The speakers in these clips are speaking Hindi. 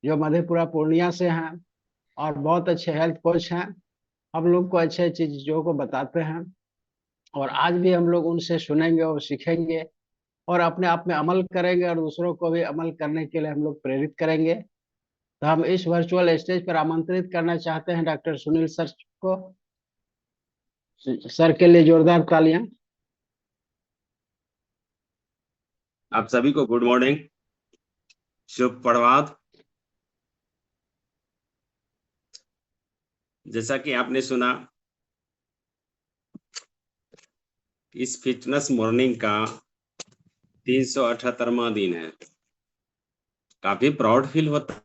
जो मधेपुरा पूर्णिया से हैं और बहुत अच्छे हेल्थ कोच हैं। हम लोग को अच्छे अच्छी चीजों को बताते हैं और आज भी हम लोग उनसे सुनेंगे और सीखेंगे और अपने आप में अमल करेंगे और दूसरों को भी अमल करने के लिए हम लोग प्रेरित करेंगे। तो हम इस वर्चुअल स्टेज पर आमंत्रित करना चाहते हैं डॉक्टर सुनील सर को। सर के लिए जोरदार तालियां। आप सभी को गुड मॉर्निंग, शुभ प्रभात। जैसा कि आपने सुना, इस फिटनेस मॉर्निंग का 378वां दिन है। काफी प्राउड फील होता है।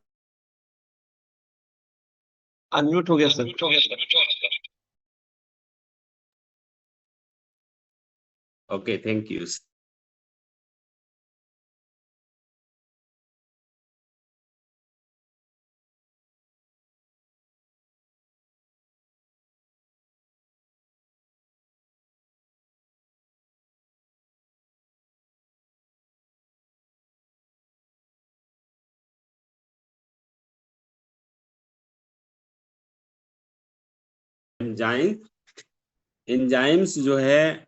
अनम्यूट हो गया sir. Okay, thank you. Enzymes जो है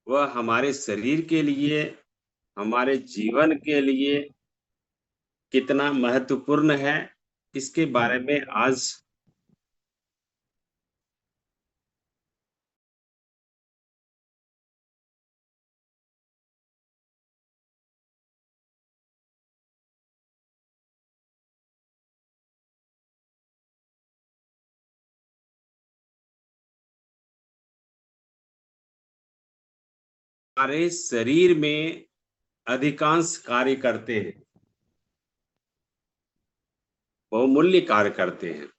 वह हमारे शरीर के लिए, हमारे जीवन के लिए कितना महत्वपूर्ण है, इसके बारे में आज हमारे शरीर में अधिकांश कार्य करते हैं, बहुमूल्य कार्य करते हैं।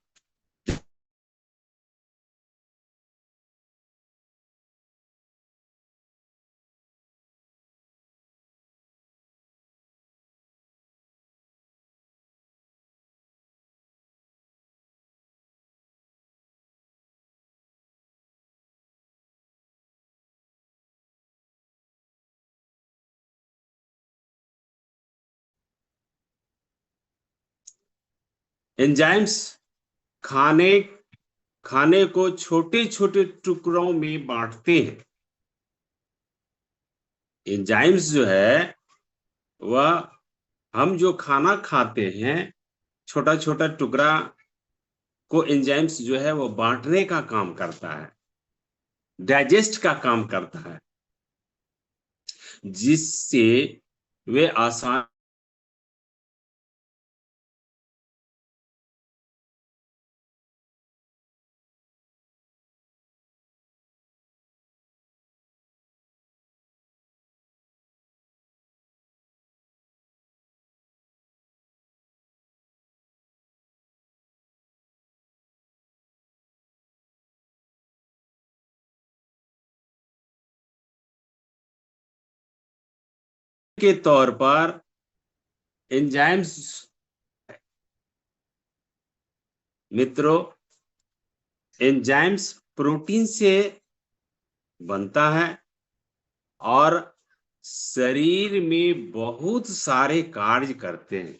एंजाइम्स खाने खाने को छोटे छोटे टुकड़ों में बांटते हैं। एंजाइम्स जो है वह हम जो खाना खाते हैं, छोटा छोटा टुकड़ा को एंजाइम्स जो है वो बांटने का काम करता है, डाइजेस्ट का काम करता है, जिससे वे आसान के तौर पर एंजाइम्स मित्रों, एंजाइम्स प्रोटीन से बनता है और शरीर में बहुत सारे कार्य करते हैं।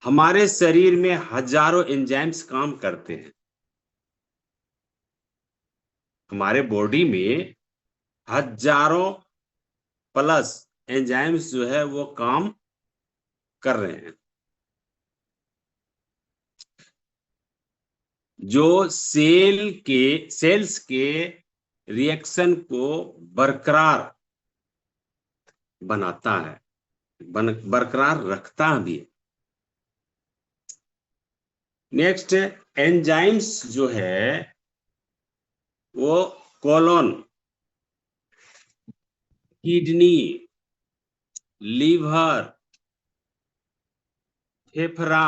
हमारे शरीर में हजारों एंजाइम्स काम करते हैं। हमारे बॉडी में हजारों प्लस एंजाइम्स जो है वो काम कर रहे हैं, जो सेल्स के रिएक्शन को बरकरार बनाता है, बरकरार रखता भी है। नेक्स्ट, एंजाइम्स जो है वो कोलन, किडनी, लीवर, फेफड़ा,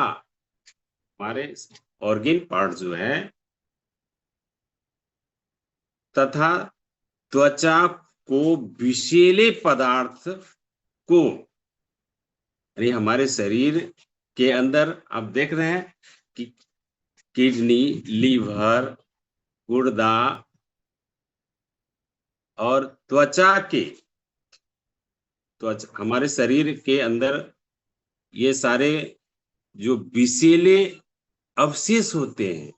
हमारे ऑर्गन पार्ट जो है, तथा त्वचा को विषैले पदार्थ को, यानी हमारे शरीर के अंदर आप देख रहे हैं कि किडनी, लीवर, गुर्दा और त्वचा हमारे शरीर के अंदर ये सारे जो विषैले अवशेष होते हैं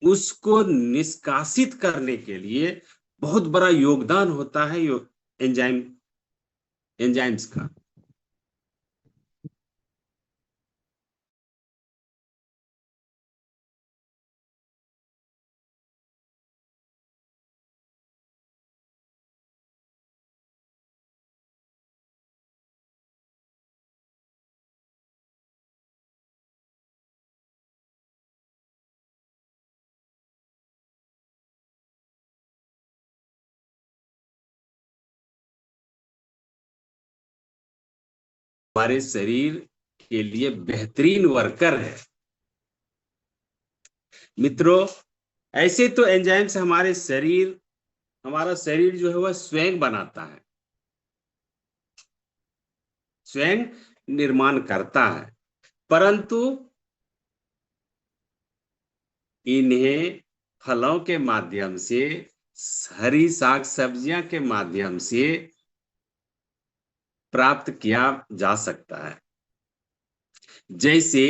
उसको निष्कासित करने के लिए बहुत बड़ा योगदान होता है एंजाइम्स का। हमारे शरीर के लिए बेहतरीन वर्कर है। मित्रों, ऐसे तो एंजाइम्स हमारा शरीर जो है वह स्वयं बनाता है, स्वयं निर्माण करता है, परंतु इन्हें फलों के माध्यम से, हरी साग सब्जियां के माध्यम से प्राप्त किया जा सकता है। जैसे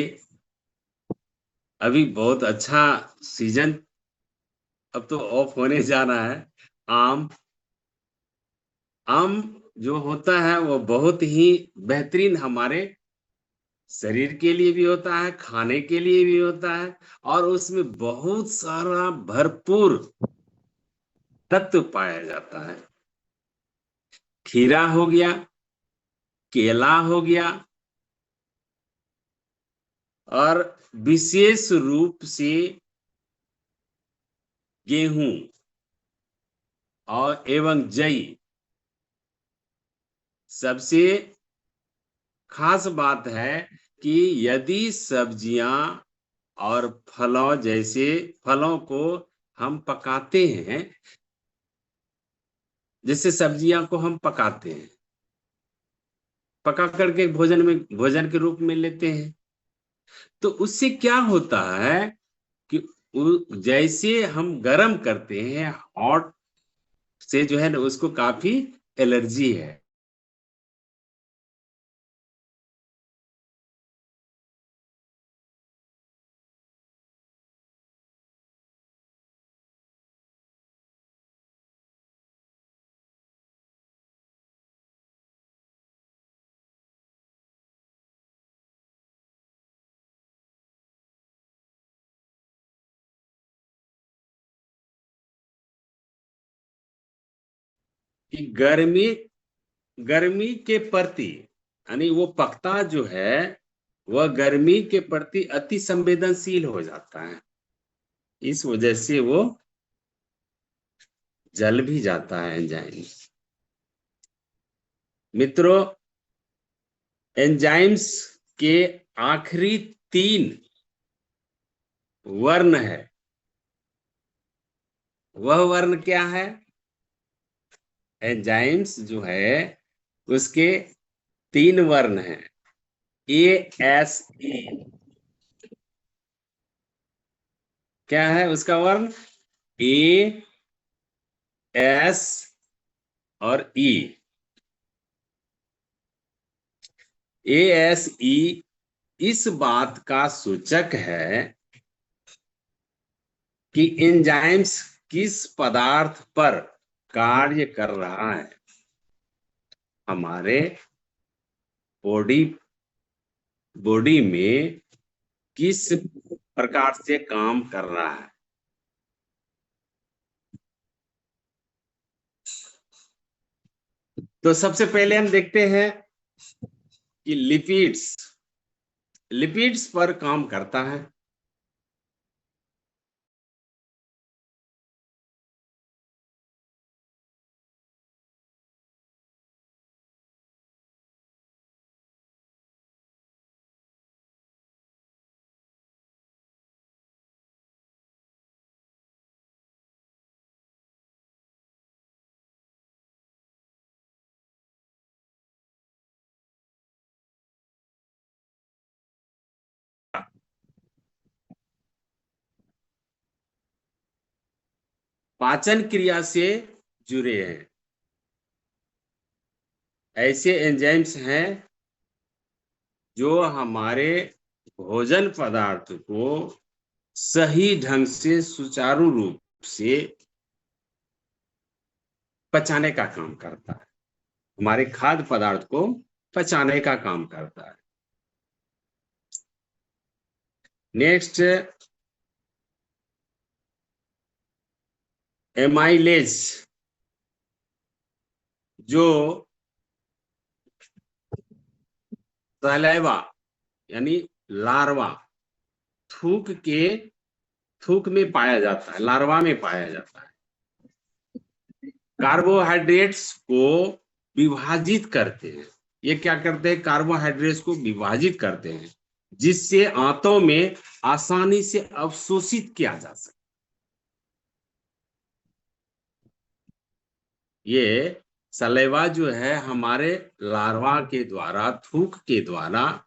अभी बहुत अच्छा सीजन अब तो ऑफ होने जा रहा है, आम जो होता है वो बहुत ही बेहतरीन हमारे शरीर के लिए भी होता है, खाने के लिए भी होता है, और उसमें बहुत सारा भरपूर तत्व पाया जाता है। खीरा हो गया, केला हो गया, और विशेष रूप से गेहूं और एवं जई। सबसे खास बात है कि यदि सब्जियां और फलों को हम पकाते हैं, जैसे सब्जियां को हम पकाते हैं, पका करके भोजन के रूप में लेते हैं, तो उससे क्या होता है कि जैसे हम गर्म करते हैं, हॉट से जो है ना उसको काफी एलर्जी है। कि गर्मी के प्रति, यानी वो पत्ता जो है वह गर्मी के प्रति अति संवेदनशील हो जाता है, इस वजह से वो जल भी जाता है एंजाइम। मित्रों, एंजाइम्स के आखिरी 3 वर्ण है। वह वर्ण क्या है? एंजाइम्स जो है उसके 3 वर्ण हैं, ASE। क्या है उसका वर्ण? A, S और E। ASE इस बात का सूचक है कि एंजाइम्स किस पदार्थ पर कार्य कर रहा है, हमारे बॉडी में किस प्रकार से काम कर रहा है। तो सबसे पहले हम देखते हैं कि लिपिड्स पर काम करता है। पाचन क्रिया से जुड़े हैं। ऐसे एंजाइम्स हैं जो हमारे भोजन पदार्थ को सही ढंग से सुचारू रूप से पचाने का काम करता है, हमारे खाद्य पदार्थ को पचाने का काम करता है। नेक्स्ट, एमाइलेज, जो सलाइवा यानी लार्वा थूक में पाया जाता है, लार्वा में पाया जाता है। कार्बोहाइड्रेट्स को विभाजित करते हैं। ये क्या करते हैं? कार्बोहाइड्रेट्स को विभाजित करते हैं, जिससे आंतों में आसानी से अवशोषित किया जा सके। ये सलेवा जो है हमारे लार्वा के द्वारा, थूक के द्वारा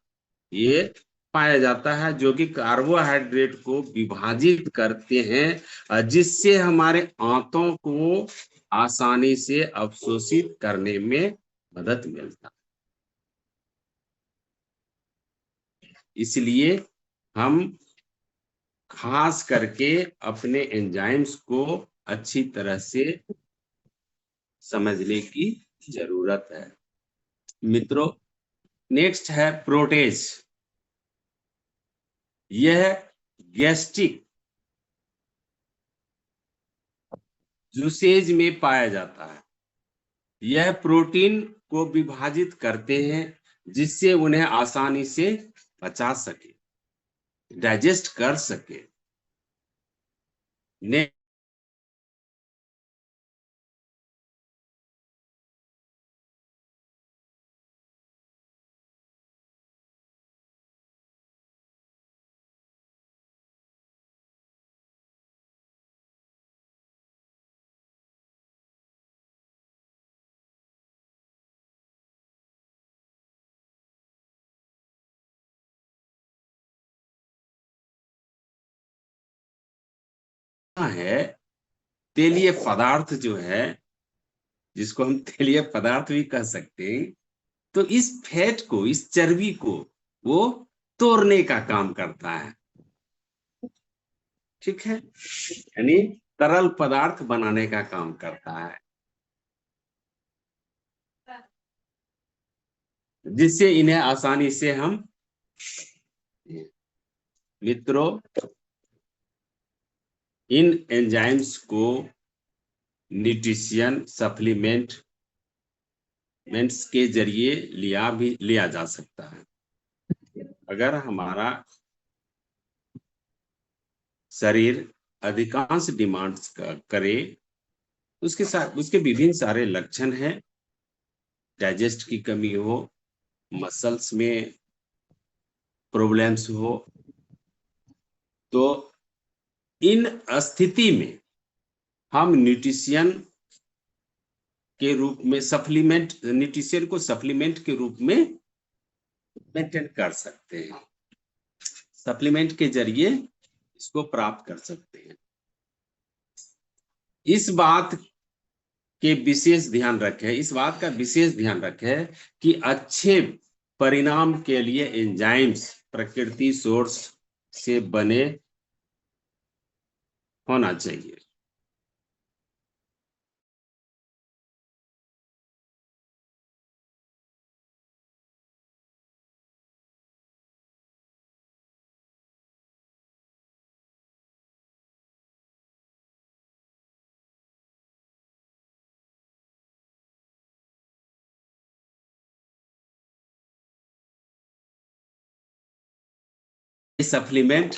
ये पाया जाता है, जो कि कार्बोहाइड्रेट को विभाजित करते हैं, जिससे हमारे आंतों को आसानी से अवशोषित करने में मदद मिलता है। इसलिए हम खास करके अपने एंजाइम्स को अच्छी तरह से समझने की जरूरत है। मित्रों, नेक्स्ट है प्रोटेज। यह गैस्ट्रिक जूसेज में पाया जाता है। यह प्रोटीन को विभाजित करते हैं, जिससे उन्हें आसानी से पचा सके, डाइजेस्ट कर सके। है तेलीय पदार्थ जो है, जिसको हम तेलीय पदार्थ भी कह सकते हैं, तो इस फैट को, इस चर्बी को वो तोड़ने का काम करता है। ठीक है, यानी तरल पदार्थ बनाने का काम करता है, जिससे इन्हें आसानी से हम। मित्रों, इन एंजाइम्स को न्यूट्रिशन सप्लीमेंट्स के जरिए लिया जा सकता है। अगर हमारा शरीर अधिकांश डिमांड्स करे, उसके विभिन्न सारे लक्षण हैं। डाइजेस्ट की कमी हो, मसल्स में प्रॉब्लम्स हो, तो इन स्थिति में हम न्यूट्रिशन के रूप में न्यूट्रिशन को सप्लीमेंट के रूप में मेंटेन कर सकते हैं। सप्लीमेंट के जरिए इसको प्राप्त कर सकते हैं। इस बात का विशेष ध्यान रखें कि अच्छे परिणाम के लिए एंजाइम्स प्रकृति सोर्स से बने होना चाहिए। सप्लीमेंट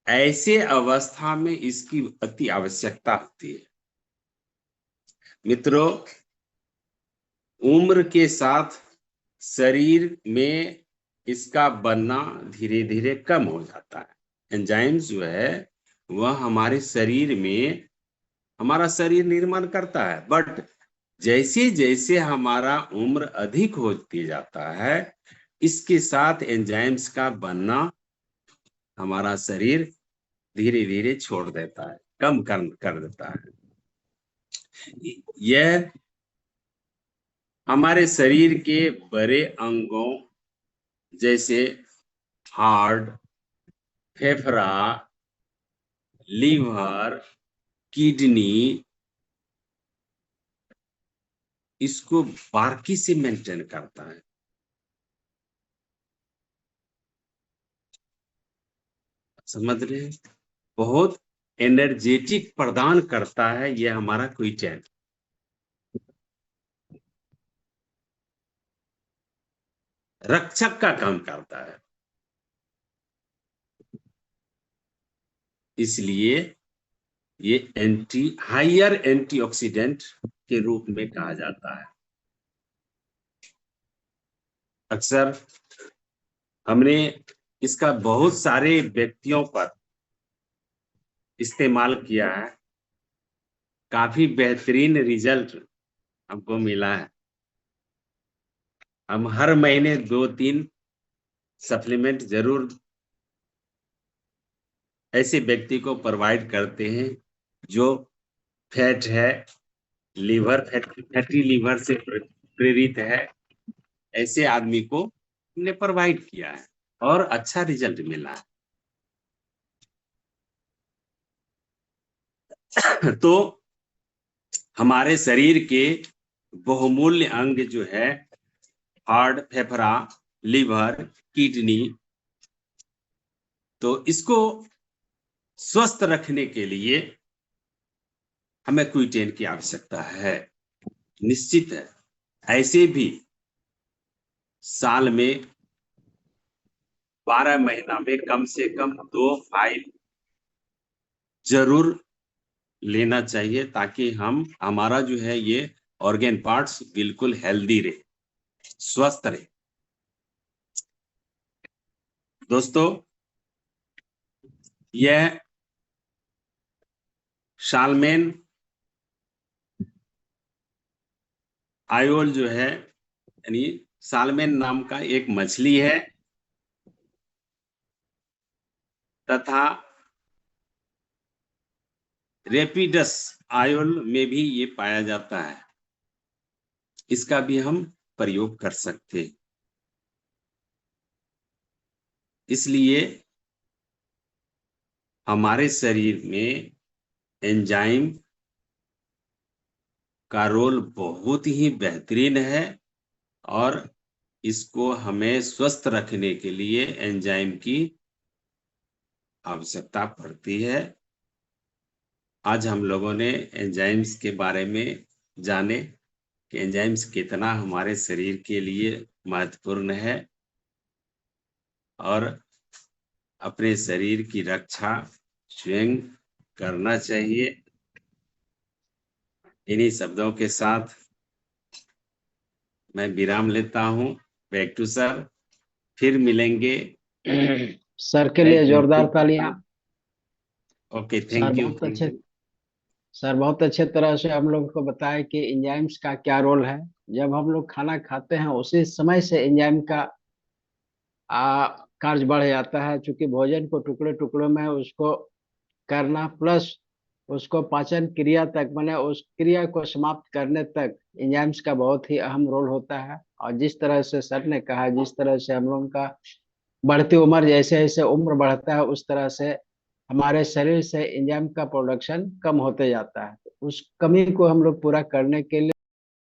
ऐसे अवस्था में इसकी अति आवश्यकता होती है। मित्रों, उम्र के साथ शरीर में इसका बनना धीरे धीरे कम हो जाता है। एंजाइम्स जो है वह हमारे शरीर में हमारा शरीर निर्माण करता है, बट जैसे जैसे हमारा उम्र अधिक होती जाता है, इसके साथ एंजाइम्स का बनना हमारा शरीर धीरे धीरे छोड़ देता है, कम कर देता है। यह हमारे शरीर के बड़े अंगों जैसे हार्ट, फेफड़ा, लीवर, किडनी, इसको बारीकी से मेंटेन करता है। समझ रहे हैं? बहुत एनर्जेटिक प्रदान करता है ये हमारा क्विटेन। रक्षक का काम करता है, इसलिए ये हायर एंटीऑक्सीडेंट के रूप में कहा जाता है। अक्सर हमने इसका बहुत सारे व्यक्तियों पर इस्तेमाल किया है, काफी बेहतरीन रिजल्ट हमको मिला है। हम हर महीने 2-3 सप्लीमेंट जरूर ऐसे व्यक्ति को प्रोवाइड करते हैं जो फैट है, फैटी लीवर से प्रेरित है, ऐसे आदमी को हमने प्रोवाइड किया है और अच्छा रिजल्ट मिला है। तो हमारे शरीर के बहुमूल्य अंग जो है हार्ट, फेफड़ा, लीवर, किडनी, तो इसको स्वस्थ रखने के लिए हमें क्विटेन की आवश्यकता है। निश्चित है, ऐसे भी साल में 12 महीना में कम से कम 2 फाइल जरूर लेना चाहिए, ताकि हमारा जो है ये ऑर्गन पार्ट्स बिल्कुल हेल्दी रहे, स्वस्थ रहे। दोस्तों, यह सालमेन आयोल जो है, यानी सालमेन नाम का एक मछली है, तथा रेपिडस आयोल में भी ये पाया जाता है। इसका भी हम प्रयोग कर सकते हैं। इसलिए हमारे शरीर में एंजाइम का रोल बहुत ही बेहतरीन है और इसको हमें स्वस्थ रखने के लिए एंजाइम की आवश्यकता पड़ती है। आज हम लोगों ने एंजाइम्स के बारे में जाने कि एंजाइम्स कितना हमारे शरीर के लिए महत्वपूर्ण है और अपने शरीर की रक्षा स्वयं करना चाहिए। इन्हीं शब्दों के साथ मैं विराम लेता हूं। बैक टू सर, फिर मिलेंगे। सर के लिए जोरदार तालियां। Okay, sir thank you. बहुत अच्छे सर बहुत अच्छे तरह से हम लोग को बताया कि एंजाइम्स का क्या रोल है। जब हम लोग खाना खाते हैं उसी समय से एंजाइम का कार्य बढ़ जाता है, क्योंकि भोजन को टुकड़े टुकड़ों में उसको करना प्लस उसको पाचन क्रिया तक, माने उस क्रिया को समाप्त करने तक एंजाइम्स का बहुत ही अहम रोल होता है। और जिस तरह से सर ने कहा, जिस तरह से हम लोगों का बढ़ती उम्र, जैसे जैसे उम्र बढ़ता है उस तरह से हमारे शरीर से एंजाइम का प्रोडक्शन कम होते जाता है। उस कमी को हम लोग पूरा करने के लिए